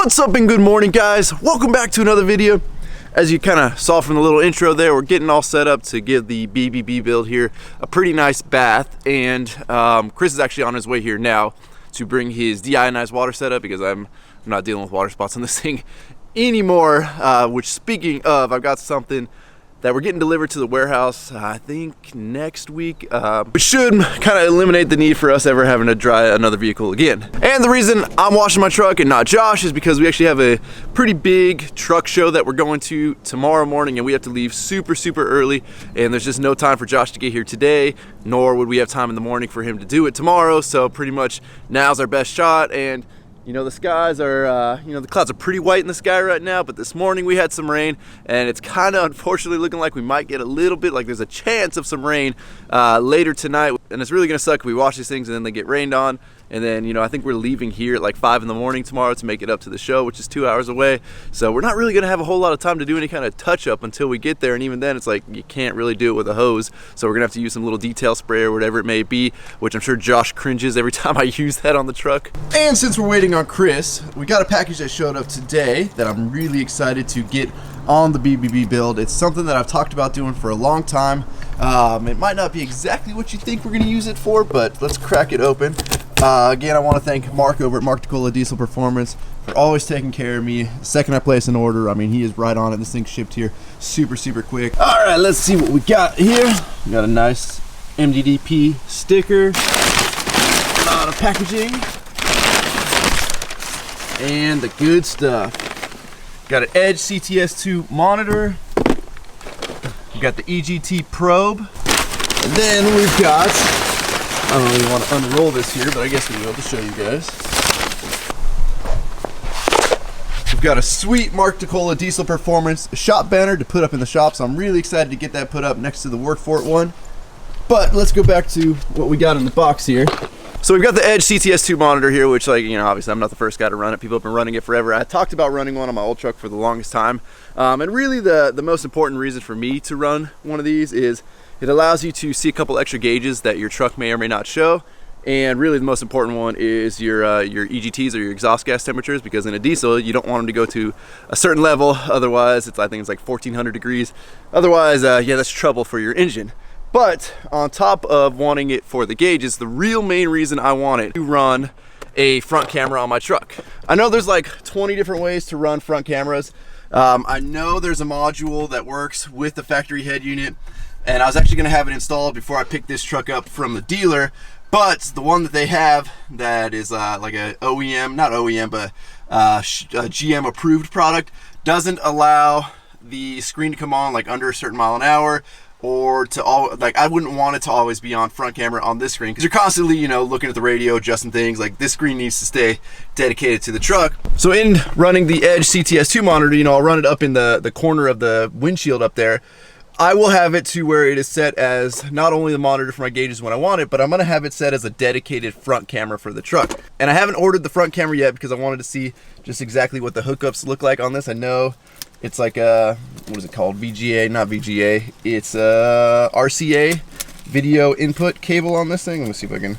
What's up and good morning, guys? Welcome back to another video. As you kind of saw from the little intro there, we're getting all set up to give the BBB build here a pretty nice bath, and Chris is actually on his way here now to bring his deionized water setup because I'm not dealing with water spots on this thing anymore. Which, speaking of, I've got something that we're getting delivered to the warehouse, I think next week, which should kind of eliminate the need for us ever having to dry another vehicle again. And the reason I'm washing my truck and not Josh is because we actually have a pretty big truck show that we're going to tomorrow morning, and we have to leave super early, and there's just no time for Josh to get here today, nor would we have time in the morning for him to do it tomorrow. So pretty much now's our best shot. And you know, the skies are, the clouds are pretty white in the sky right now, but this morning we had some rain, and it's kind of unfortunately looking like we might get a little bit, like there's a chance of some rain later tonight. And it's really gonna suck if we wash these things and then they get rained on. And then, you know, I think we're leaving here at like 5 in the morning tomorrow to make it up to the show, which is 2 hours away. So we're not really gonna have a whole lot of time to do any kind of touch up until we get there. And even then, it's like, you can't really do it with a hose. So we're gonna have to use some little detail spray or whatever it may be, which I'm sure Josh cringes every time I use that on the truck. And since we're waiting on Chris, we got a package that showed up today that I'm really excited to get on the BBB build. It's something that I've talked about doing for a long time. It might not be exactly what you think we're gonna use it for, but let's crack it open. Again, I want to thank Mark over at Mark DeCola Diesel Performance for always taking care of me. The second I place an order, I mean, he is right on it. This thing's shipped here super quick. All right, let's see what we got here. We got a nice MDDP sticker, a lot of packaging, and the good stuff. Got an Edge CTS 2 monitor. We got the EGT probe, and then we've got, I don't really want to unroll this here, but I guess we will to show you guys. We've got a sweet Mark DeCola Diesel Performance shop banner to put up in the shop, so I'm really excited to get that put up next to the Work For It one. But let's go back to what we got in the box here. So we've got the Edge CTS 2 monitor here, which, like, you know, obviously I'm not the first guy to run it. People have been running it forever. I talked about running one on my old truck for the longest time. And really the most important reason for me to run one of these is it allows you to see a couple extra gauges that your truck may or may not show. And really the most important one is your EGTs, or your exhaust gas temperatures, because in a diesel you don't want them to go to a certain level. Otherwise, I think it's like 1400 degrees. Otherwise, yeah, that's trouble for your engine. But on top of wanting it for the gauges, the real main reason I want it to run a front camera on my truck. I know there's like 20 different ways to run front cameras. I know there's a module that works with the factory head unit, and I was actually gonna have it installed before I picked this truck up from the dealer, but the one that they have that is like a OEM, not OEM, but a GM approved product, doesn't allow the screen to come on like under a certain mile an hour, or to all, like, I wouldn't want it to always be on front camera on this screen, because you're constantly, you know, looking at the radio, adjusting things. Like, this screen needs to stay dedicated to the truck. So in running the Edge CTS 2 monitor, you know, I'll run it up in the corner of the windshield up there. I will have it to where it is set as not only the monitor for my gauges when I want it, but I'm gonna have it set as a dedicated front camera for the truck. And I haven't ordered the front camera yet because I wanted to see just exactly what the hookups look like on this. I know it's like a, what is it called? VGA, not VGA. It's a RCA video input cable on this thing. Let me see if I can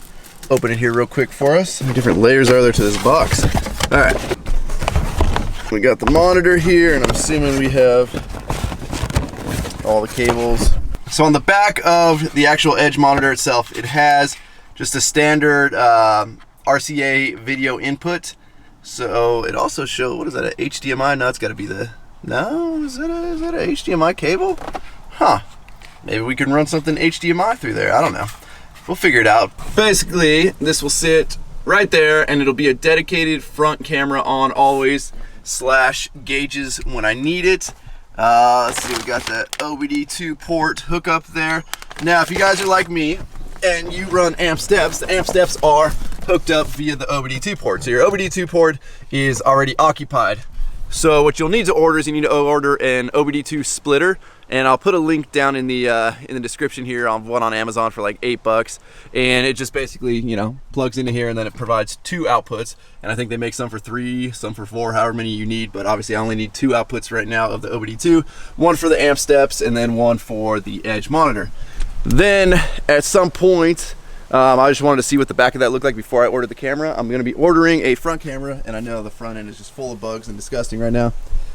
open it here real quick for us. How many different layers are there to this box? All right. We got the monitor here, and I'm assuming we have all the cables. So on the back of the actual Edge monitor itself, it has just a standard RCA video input. So it also shows, what is that, a HDMI? No, it's gotta be the, no, is that a HDMI cable? Huh, maybe we can run something HDMI through there, I don't know. We'll figure it out. Basically, this will sit right there, and it'll be a dedicated front camera on always, / gauges when I need it. Let's see, we got that OBD2 port hookup there. Now, if you guys are like me and you run amp steps, the amp steps are hooked up via the OBD2 port. So your OBD2 port is already occupied. So what you'll need to order is you need to order an OBD2 splitter, and I'll put a link down in the description here on one on Amazon for like $8, and it just basically, you know, plugs into here, and then it provides 2 outputs. And I think they make some for 3, some for 4, however many you need, but obviously I only need 2 outputs right now of the OBD2, one for the amp steps and then one for the Edge monitor. Then at some point I just wanted to see what the back of that looked like before I ordered the camera. I'm going to be ordering a front camera, and I know the front end is just full of bugs and disgusting right now,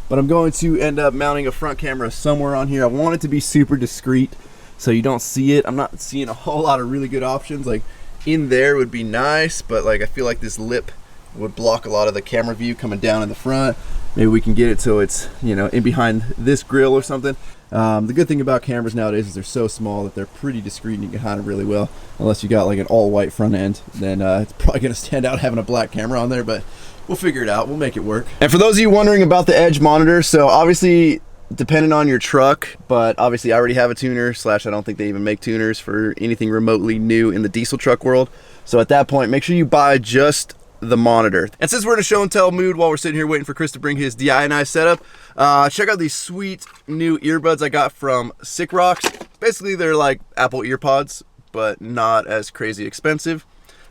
but I'm going to end up mounting a front camera somewhere on here. I want it to be super discreet so you don't see it. I'm not seeing a whole lot of really good options. Like in there would be nice, but like I feel like this lip would block a lot of the camera view coming down in the front. Maybe we can get it so it's, you know, in behind this grill or something. The good thing about cameras nowadays is they're so small that they're pretty discreet and you can hide them really well. Unless you got like an all white front end, then it's probably going to stand out having a black camera on there, but we'll figure it out. We'll make it work. And for those of you wondering about the Edge monitor, so obviously depending on your truck, but obviously I already have a tuner, / I don't think they even make tuners for anything remotely new in the diesel truck world. So at that point, make sure you buy just the monitor. And since we're in a show and tell mood while we're sitting here waiting for Chris to bring his DIY setup, check out these sweet new earbuds I got from Sick Rocks. Basically they're like Apple EarPods, but not as crazy expensive.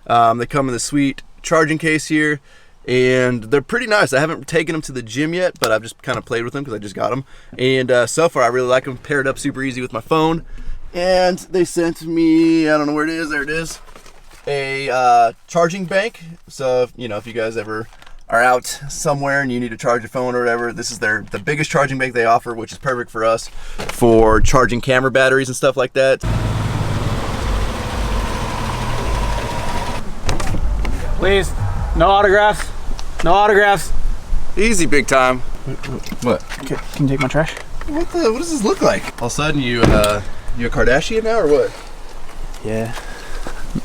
They come in the sweet charging case here, and they're pretty nice. I haven't taken them to the gym yet, but I've just kind of played with them because I just got them. And so far I really like them. Paired up super easy with my phone. And they sent me, I don't know where it is, there it is, a charging bank. So if you guys ever are out somewhere and you need to charge your phone or whatever, this is the biggest charging bank they offer, which is perfect for us for charging camera batteries and stuff like that. Please, no autographs. No autographs. Easy, big time. What? Okay, can you take my trash? What does this look like? All of a sudden you a Kardashian now or what? Yeah.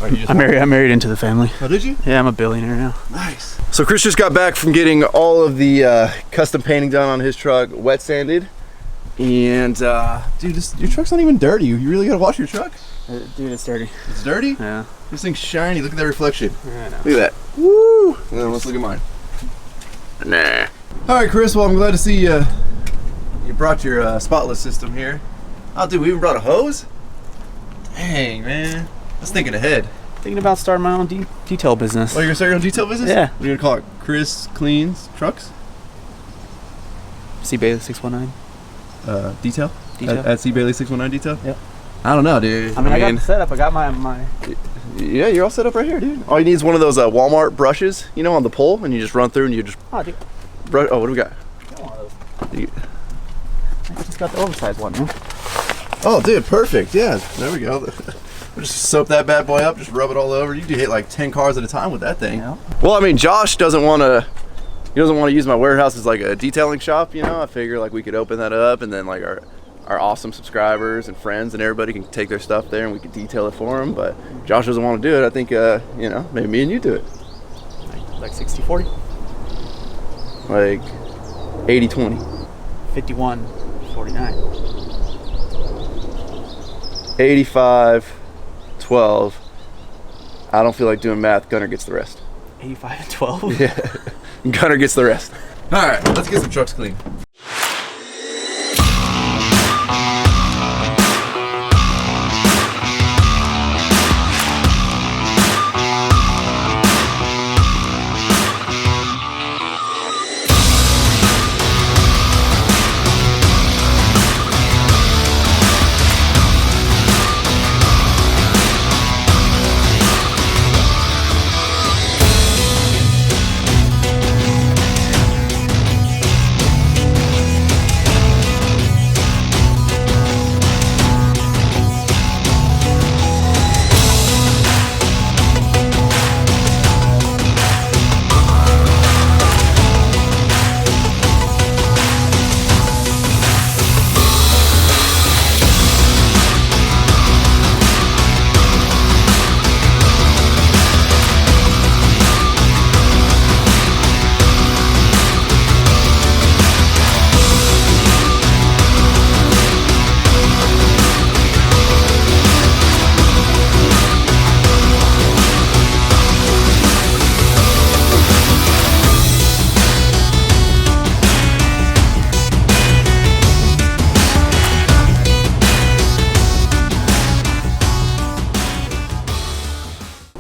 I married into the family. Oh, did you? Yeah, I'm a billionaire now. Nice. So Chris just got back from getting all of the custom painting done on his truck, wet sanded. And dude, your truck's not even dirty. You really gotta wash your truck? Dude, it's dirty. It's dirty? Yeah. This thing's shiny. Look at that reflection. Yeah, I know. Look at that. Woo! Let's look at mine. Nah. All right, Chris. Well, I'm glad to see you brought your spotless system here. Oh, dude, we even brought a hose? Dang, man. I was thinking ahead. Thinking about starting my own detail business. Oh, you're gonna start your own detail business? Yeah. What are you gonna call it? Chris Cleans Trucks? C Bailey 619. Detail? Detail. At C Bailey 619 Detail? Yep. I don't know, dude. I got the setup. I got my. Yeah, you're all set up right here, dude. All you need is one of those Walmart brushes, on the pole, and you just run through and you just. Oh, dude. Brush. Oh, what do we got? Got one of those. I just got the oversized one, man. Oh, dude, perfect. Yeah, there we go. We'll just soap that bad boy up, just rub it all over. You can hit like 10 cars at a time with that thing. Yeah. Well, I mean, Josh doesn't want to use my warehouse as like a detailing shop, I figure like we could open that up, and then like our awesome subscribers and friends and everybody can take their stuff there and we could detail it for them. But Josh doesn't want to do it. I think maybe me and you do it. Like 60-40? Like 80-20. 51-49. 85-12. I don't feel like doing math. Gunner gets the rest. 85-12? Yeah. Gunner gets the rest. All right, let's get some trucks clean.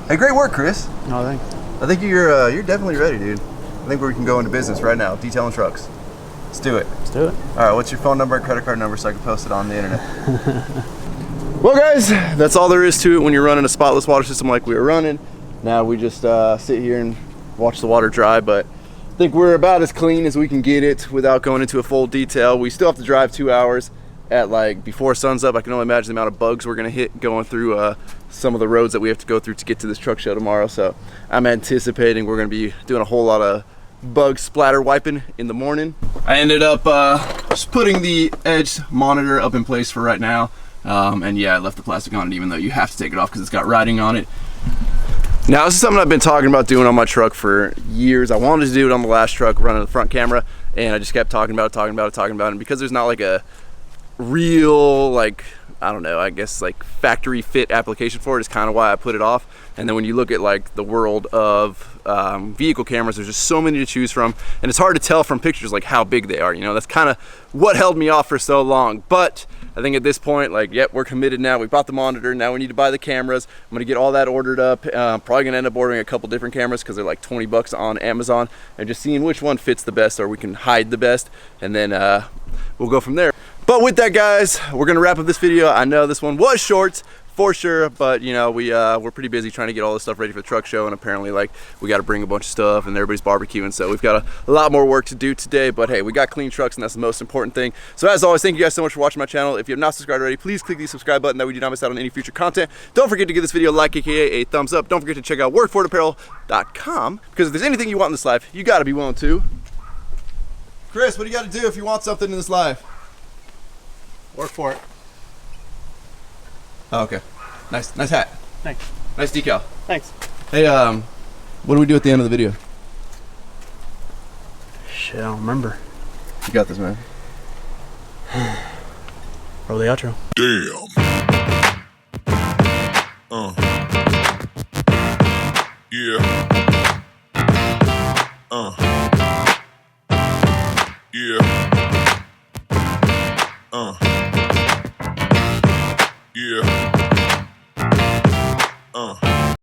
Hey, great work, Chris. No, thanks. I think you're definitely ready, dude. I think we can go into business right now, detailing trucks. Let's do it. Let's do it. All right, what's your phone number and credit card number so I can post it on the internet? Well guys, that's all there is to it when you're running a spotless water system like we were running. Now we just sit here and watch the water dry, but I think we're about as clean as we can get it without going into a full detail. We still have to drive 2 hours at like before sun's up. I can only imagine the amount of bugs we're gonna hit going through some of the roads that we have to go through to get to this truck show tomorrow. So I'm anticipating we're gonna be doing a whole lot of bug splatter wiping in the morning. I ended up just putting the Edge monitor up in place for right now. And yeah, I left the plastic on it even though you have to take it off because it's got writing on it. Now this is something I've been talking about doing on my truck for years. I wanted to do it on the last truck running the front camera, and I just kept talking about it. And because there's not like a real, like, I don't know, I guess like factory fit application for it is kind of why I put it off. And then when you look at like the world of vehicle cameras, there's just so many to choose from, and it's hard to tell from pictures like how big they are. You know, that's kind of what held me off for so long. But I think at this point, like, yep, we're committed now. We bought the monitor, now we need to buy the cameras. I'm gonna get all that ordered up. Probably gonna end up ordering a couple different cameras because they're like 20 bucks on Amazon, and just seeing which one fits the best or we can hide the best, and then we'll go from there. But with that, guys, we're gonna wrap up this video. I know this one was short for sure, but you know, we're pretty busy trying to get all this stuff ready for the truck show, and apparently like we got to bring a bunch of stuff and everybody's barbecuing, so we've got a lot more work to do today. But hey, we got clean trucks, and that's the most important thing. So as always, thank you guys so much for watching my channel. If you have not subscribed already, please click the subscribe button, that way you do not miss out on any future content. Don't forget to give this video a like, aka a thumbs up. Don't forget to check out workforapparel.com, because if there's anything you want in this life, you got to be willing to. Chris, what do you got to do if you want something in this life? Work for it. Oh, okay. Nice hat. Thanks. Nice decal. Thanks. Hey, what do we do at the end of the video? Shit, I don't remember. You got this, man. Roll the outro. Damn. Yeah. Yeah. Yeah.